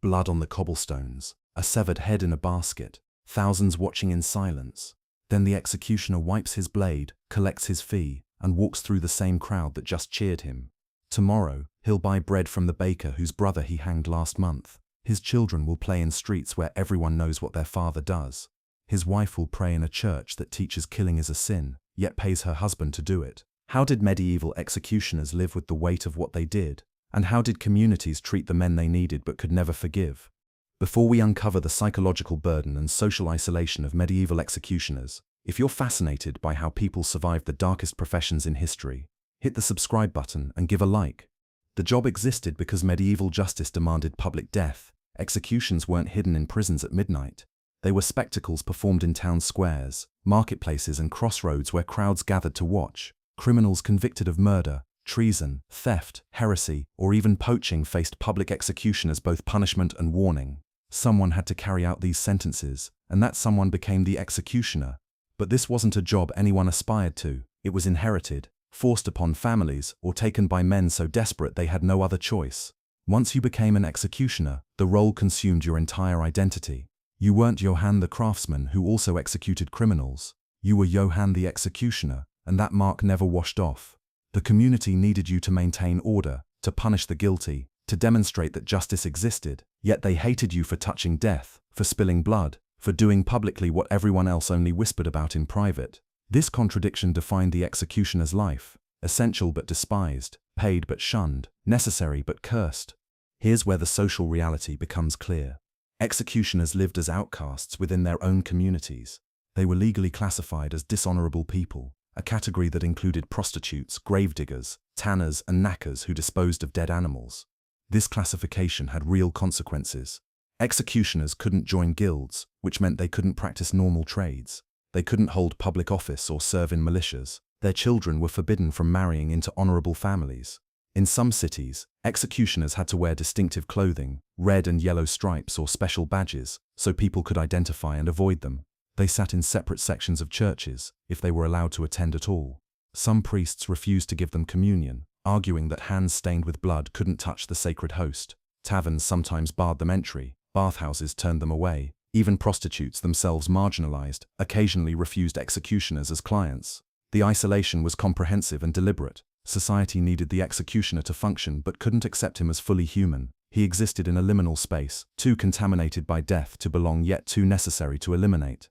blood on the cobblestones, a severed head in a basket, thousands watching in silence. Then the executioner wipes his blade, collects his fee, and walks through the same crowd that just cheered him. Tomorrow, he'll buy bread from the baker whose brother he hanged last month. His children will play in streets where everyone knows what their father does. His wife will pray in a church that teaches killing is a sin, yet pays her husband to do it. How did medieval executioners live with the weight of what they did? And how did communities treat the men they needed but could never forgive? Before we uncover the psychological burden and social isolation of medieval executioners, if you're fascinated by how people survived the darkest professions in history, hit the subscribe button and give a like. The job existed because medieval justice demanded public death. Executions weren't hidden in prisons at midnight. They were spectacles performed in town squares, marketplaces and crossroads where crowds gathered to watch. Criminals convicted of murder, treason, theft, heresy, or even poaching faced public execution as both punishment and warning. Someone had to carry out these sentences, and that someone became the executioner. But this wasn't a job anyone aspired to. It was inherited, forced upon families, or taken by men so desperate they had no other choice. Once you became an executioner, the role consumed your entire identity. You weren't Johann the craftsman who also executed criminals. You were Johann the executioner, and that mark never washed off. The community needed you to maintain order, to punish the guilty, to demonstrate that justice existed, yet they hated you for touching death, for spilling blood, for doing publicly what everyone else only whispered about in private. This contradiction defined the executioner's life: essential but despised, paid but shunned, necessary but cursed. Here's where the social reality becomes clear. Executioners lived as outcasts within their own communities. They were legally classified as dishonorable people, a category that included prostitutes, gravediggers, tanners, and knackers who disposed of dead animals. This classification had real consequences. Executioners couldn't join guilds, which meant they couldn't practice normal trades. They couldn't hold public office or serve in militias. Their children were forbidden from marrying into honorable families. In some cities, executioners had to wear distinctive clothing, red and yellow stripes or special badges, so people could identify and avoid them. They sat in separate sections of churches, if they were allowed to attend at all. Some priests refused to give them communion, arguing that hands stained with blood couldn't touch the sacred host. Taverns sometimes barred them entry, bathhouses turned them away. Even prostitutes, themselves marginalized, occasionally refused executioners as clients. The isolation was comprehensive and deliberate. Society needed the executioner to function but couldn't accept him as fully human. He existed in a liminal space, too contaminated by death to belong yet too necessary to eliminate.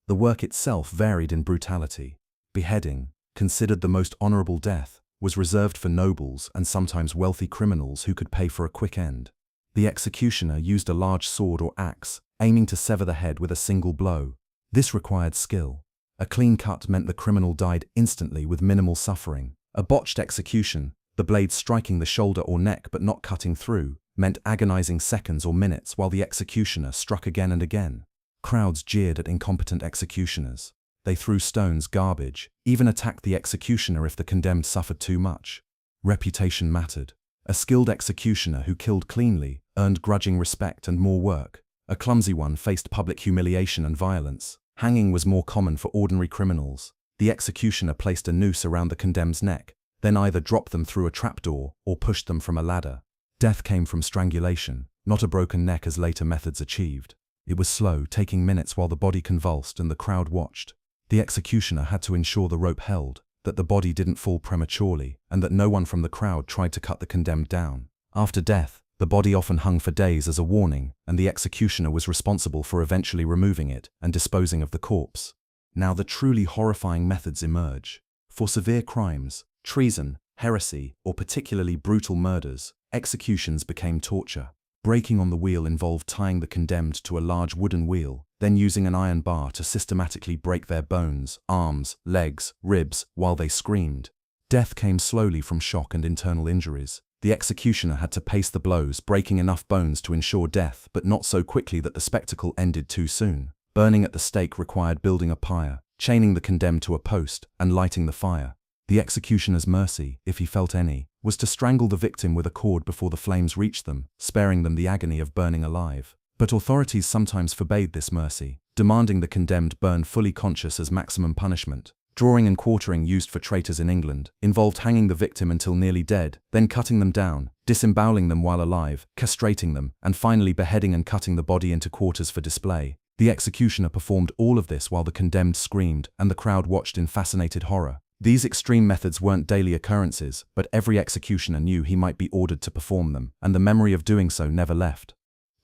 The work itself varied in brutality. Beheading, considered the most honorable death, was reserved for nobles and sometimes wealthy criminals who could pay for a quick end. The executioner used a large sword or axe, aiming to sever the head with a single blow. This required skill. A clean cut meant the criminal died instantly with minimal suffering. A botched execution, the blade striking the shoulder or neck but not cutting through, meant agonizing seconds or minutes while the executioner struck again and again. Crowds jeered at incompetent executioners. They threw stones, garbage, even attacked the executioner if the condemned suffered too much. Reputation mattered. A skilled executioner who killed cleanly earned grudging respect and more work. A clumsy one faced public humiliation and violence. Hanging was more common for ordinary criminals. The executioner placed a noose around the condemned's neck, then either dropped them through a trapdoor or pushed them from a ladder. Death came from strangulation, not a broken neck as later methods achieved. It was slow, taking minutes while the body convulsed and the crowd watched. The executioner had to ensure the rope held, that the body didn't fall prematurely, and that no one from the crowd tried to cut the condemned down. After death, the body often hung for days as a warning, and the executioner was responsible for eventually removing it and disposing of the corpse. Now the truly horrifying methods emerge. For severe crimes, treason, heresy, or particularly brutal murders, executions became torture. Breaking on the wheel involved tying the condemned to a large wooden wheel, then using an iron bar to systematically break their bones, arms, legs, ribs, while they screamed. Death came slowly from shock and internal injuries. The executioner had to pace the blows, breaking enough bones to ensure death, but not so quickly that the spectacle ended too soon. Burning at the stake required building a pyre, chaining the condemned to a post, and lighting the fire. The executioner's mercy, if he felt any, was to strangle the victim with a cord before the flames reached them, sparing them the agony of burning alive. But authorities sometimes forbade this mercy, demanding the condemned burn fully conscious as maximum punishment. Drawing and quartering used for traitors in England involved hanging the victim until nearly dead, then cutting them down, disemboweling them while alive, castrating them, and finally beheading and cutting the body into quarters for display. The executioner performed all of this while the condemned screamed and the crowd watched in fascinated horror. These extreme methods weren't daily occurrences, but every executioner knew he might be ordered to perform them, and the memory of doing so never left.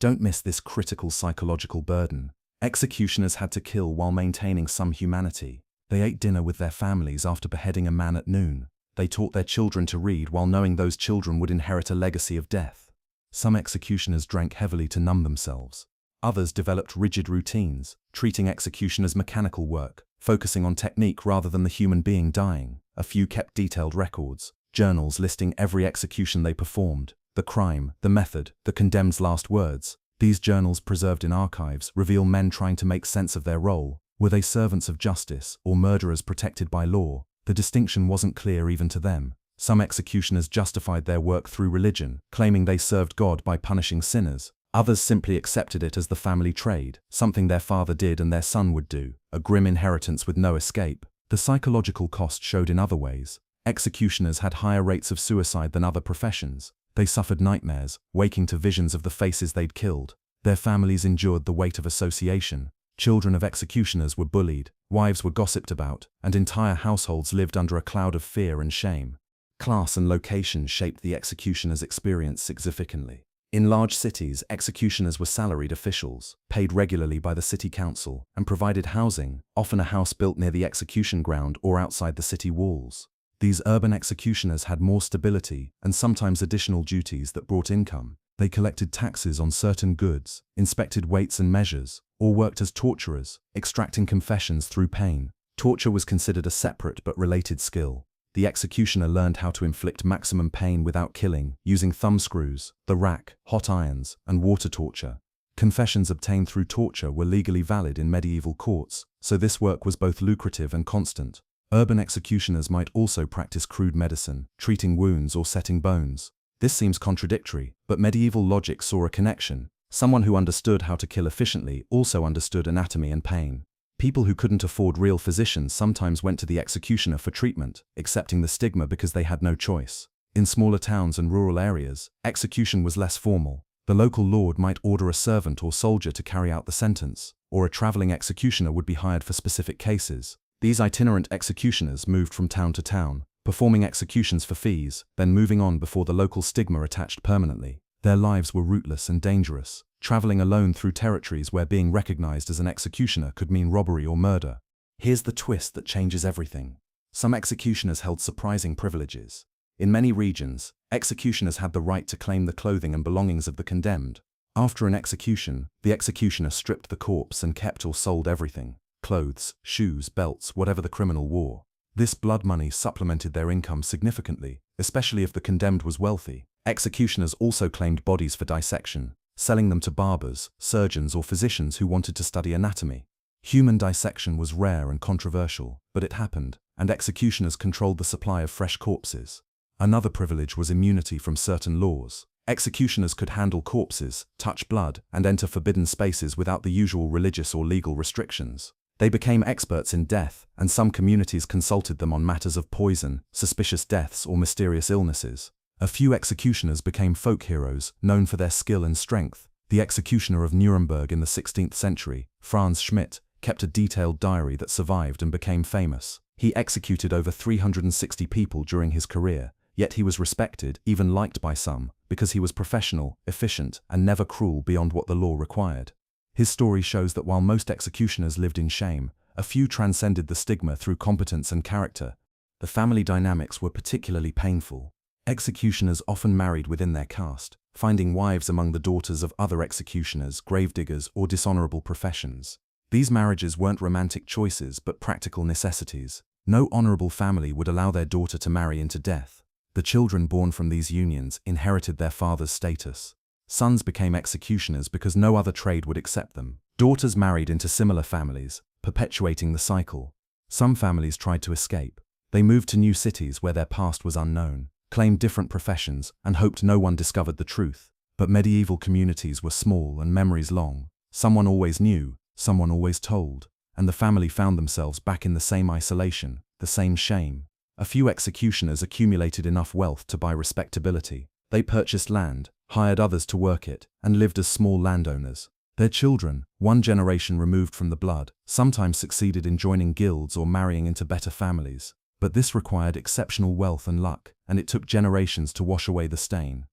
Don't miss this critical psychological burden. Executioners had to kill while maintaining some humanity. They ate dinner with their families after beheading a man at noon. They taught their children to read while knowing those children would inherit a legacy of death. Some executioners drank heavily to numb themselves. Others developed rigid routines, treating execution as mechanical work, focusing on technique rather than the human being dying. A few kept detailed records, journals listing every execution they performed, the crime, the method, the condemned's last words. These journals, preserved in archives, reveal men trying to make sense of their role. Were they servants of justice or murderers protected by law? The distinction wasn't clear even to them. Some executioners justified their work through religion, claiming they served God by punishing sinners. Others simply accepted it as the family trade, something their father did and their son would do, a grim inheritance with no escape. The psychological cost showed in other ways. Executioners had higher rates of suicide than other professions. They suffered nightmares, waking to visions of the faces they'd killed. Their families endured the weight of association. Children of executioners were bullied, wives were gossiped about, and entire households lived under a cloud of fear and shame. Class and location shaped the executioner's experience significantly. In large cities, executioners were salaried officials, paid regularly by the city council, and provided housing, often a house built near the execution ground or outside the city walls. These urban executioners had more stability and sometimes additional duties that brought income. They collected taxes on certain goods, inspected weights and measures, or worked as torturers, extracting confessions through pain. Torture was considered a separate but related skill. The executioner learned how to inflict maximum pain without killing, using thumbscrews, the rack, hot irons, and water torture. Confessions obtained through torture were legally valid in medieval courts, so this work was both lucrative and constant. Urban executioners might also practice crude medicine, treating wounds or setting bones. This seems contradictory, but medieval logic saw a connection. Someone who understood how to kill efficiently also understood anatomy and pain. People who couldn't afford real physicians sometimes went to the executioner for treatment, accepting the stigma because they had no choice. In smaller towns and rural areas, execution was less formal. The local lord might order a servant or soldier to carry out the sentence, or a traveling executioner would be hired for specific cases. These itinerant executioners moved from town to town, performing executions for fees, then moving on before the local stigma attached permanently. Their lives were rootless and dangerous, traveling alone through territories where being recognized as an executioner could mean robbery or murder. Here's the twist that changes everything. Some executioners held surprising privileges. In many regions, executioners had the right to claim the clothing and belongings of the condemned. After an execution, the executioner stripped the corpse and kept or sold everything: clothes, shoes, belts, whatever the criminal wore. This blood money supplemented their income significantly, especially if the condemned was wealthy. Executioners also claimed bodies for dissection, selling them to barbers, surgeons, or physicians who wanted to study anatomy. Human dissection was rare and controversial, but it happened, and executioners controlled the supply of fresh corpses. Another privilege was immunity from certain laws. Executioners could handle corpses, touch blood, and enter forbidden spaces without the usual religious or legal restrictions. They became experts in death, and some communities consulted them on matters of poison, suspicious deaths, or mysterious illnesses. A few executioners became folk heroes, known for their skill and strength. The executioner of Nuremberg in the 16th century, Franz Schmidt, kept a detailed diary that survived and became famous. He executed over 360 people during his career, yet he was respected, even liked by some, because he was professional, efficient, and never cruel beyond what the law required. His story shows that while most executioners lived in shame, a few transcended the stigma through competence and character. The family dynamics were particularly painful. Executioners often married within their caste, finding wives among the daughters of other executioners, gravediggers, or dishonorable professions. These marriages weren't romantic choices but practical necessities. No honorable family would allow their daughter to marry into death. The children born from these unions inherited their father's status. Sons became executioners because no other trade would accept them. Daughters married into similar families, perpetuating the cycle. Some families tried to escape. They moved to new cities where their past was unknown, claimed different professions, and hoped no one discovered the truth. But medieval communities were small and memories long. Someone always knew, someone always told. and the family found themselves back in the same isolation, the same shame. A few executioners accumulated enough wealth to buy respectability. They purchased land, hired others to work it, and lived as small landowners. Their children, one generation removed from the blood, sometimes succeeded in joining guilds or marrying into better families. But this required exceptional wealth and luck, and it took generations to wash away the stain.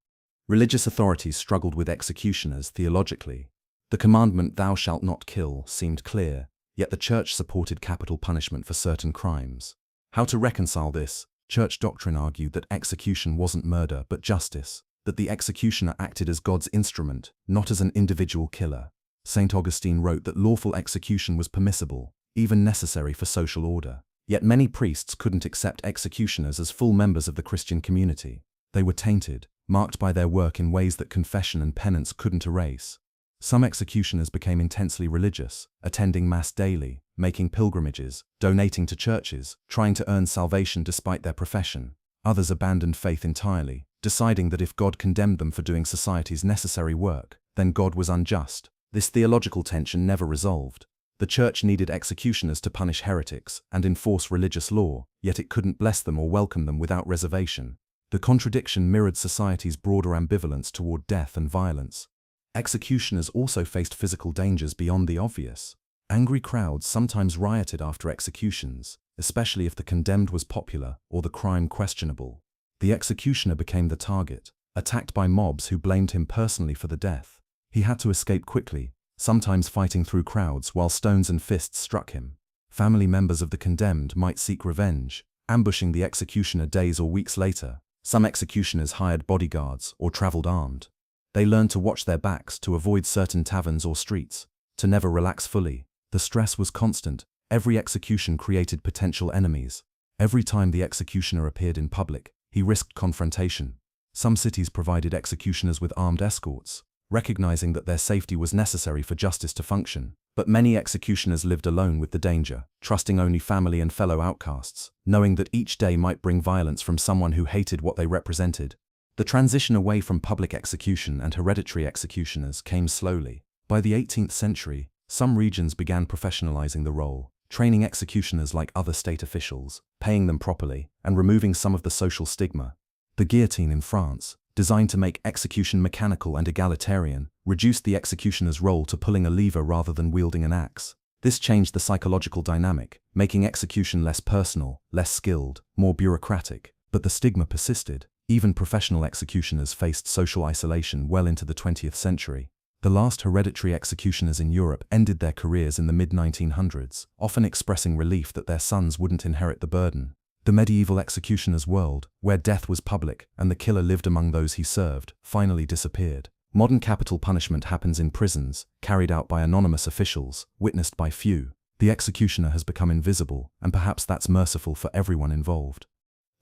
Religious authorities struggled with executioners theologically. The commandment "thou shalt not kill" seemed clear, yet the church supported capital punishment for certain crimes. How to reconcile this? Church doctrine argued that execution wasn't murder but justice, that the executioner acted as God's instrument, not as an individual killer. St. Augustine wrote that lawful execution was permissible, even necessary for social order. Yet many priests couldn't accept executioners as full members of the Christian community. They were tainted, marked by their work in ways that confession and penance couldn't erase. Some executioners became intensely religious, attending Mass daily, making pilgrimages, donating to churches, trying to earn salvation despite their profession. Others abandoned faith entirely, deciding that if God condemned them for doing society's necessary work, then God was unjust. This theological tension never resolved. The church needed executioners to punish heretics and enforce religious law, yet it couldn't bless them or welcome them without reservation. The contradiction mirrored society's broader ambivalence toward death and violence. Executioners also faced physical dangers beyond the obvious. Angry crowds sometimes rioted after executions, especially if the condemned was popular or the crime questionable. The executioner became the target, attacked by mobs who blamed him personally for the death. He had to escape quickly, sometimes fighting through crowds while stones and fists struck him. Family members of the condemned might seek revenge, ambushing the executioner days or weeks later. Some executioners hired bodyguards or traveled armed. They learned to watch their backs to avoid certain taverns or streets, to never relax fully. The stress was constant. Every execution created potential enemies. Every time the executioner appeared in public, he risked confrontation. Some cities provided executioners with armed escorts, recognizing that their safety was necessary for justice to function. But many executioners lived alone with the danger, trusting only family and fellow outcasts, knowing that each day might bring violence from someone who hated what they represented. The transition away from public execution and hereditary executioners came slowly. By the 18th century, some regions began professionalizing the role, training executioners like other state officials, paying them properly, and removing some of the social stigma. The guillotine in France, designed to make execution mechanical and egalitarian, reduced the executioner's role to pulling a lever rather than wielding an axe. This changed the psychological dynamic, making execution less personal, less skilled, more bureaucratic. But the stigma persisted. Even professional executioners faced social isolation well into the 20th century. The last hereditary executioners in Europe ended their careers in the mid-1900s, often expressing relief that their sons wouldn't inherit the burden. The medieval executioner's world, where death was public and the killer lived among those he served, finally disappeared. Modern capital punishment happens in prisons, carried out by anonymous officials, witnessed by few. The executioner has become invisible, and perhaps that's merciful for everyone involved.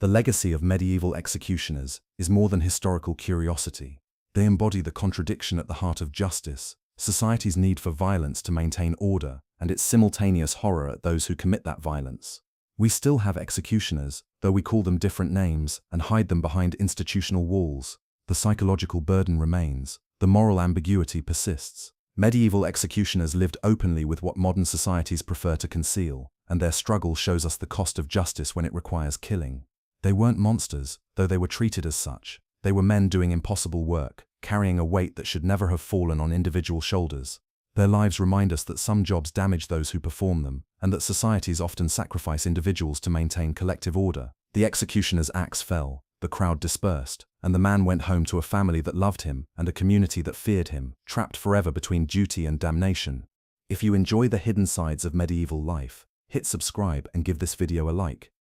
The legacy of medieval executioners is more than historical curiosity. They embody the contradiction at the heart of justice, society's need for violence to maintain order, and its simultaneous horror at those who commit that violence. We still have executioners, though we call them different names and hide them behind institutional walls. The psychological burden remains, the moral ambiguity persists. Medieval executioners lived openly with what modern societies prefer to conceal, and their struggle shows us the cost of justice when it requires killing. They weren't monsters, though they were treated as such. They were men doing impossible work, carrying a weight that should never have fallen on individual shoulders. Their lives remind us that some jobs damage those who perform them, and that societies often sacrifice individuals to maintain collective order. The executioner's axe fell, the crowd dispersed, and the man went home to a family that loved him and a community that feared him, trapped forever between duty and damnation. If you enjoy the hidden sides of medieval life, hit subscribe and give this video a like.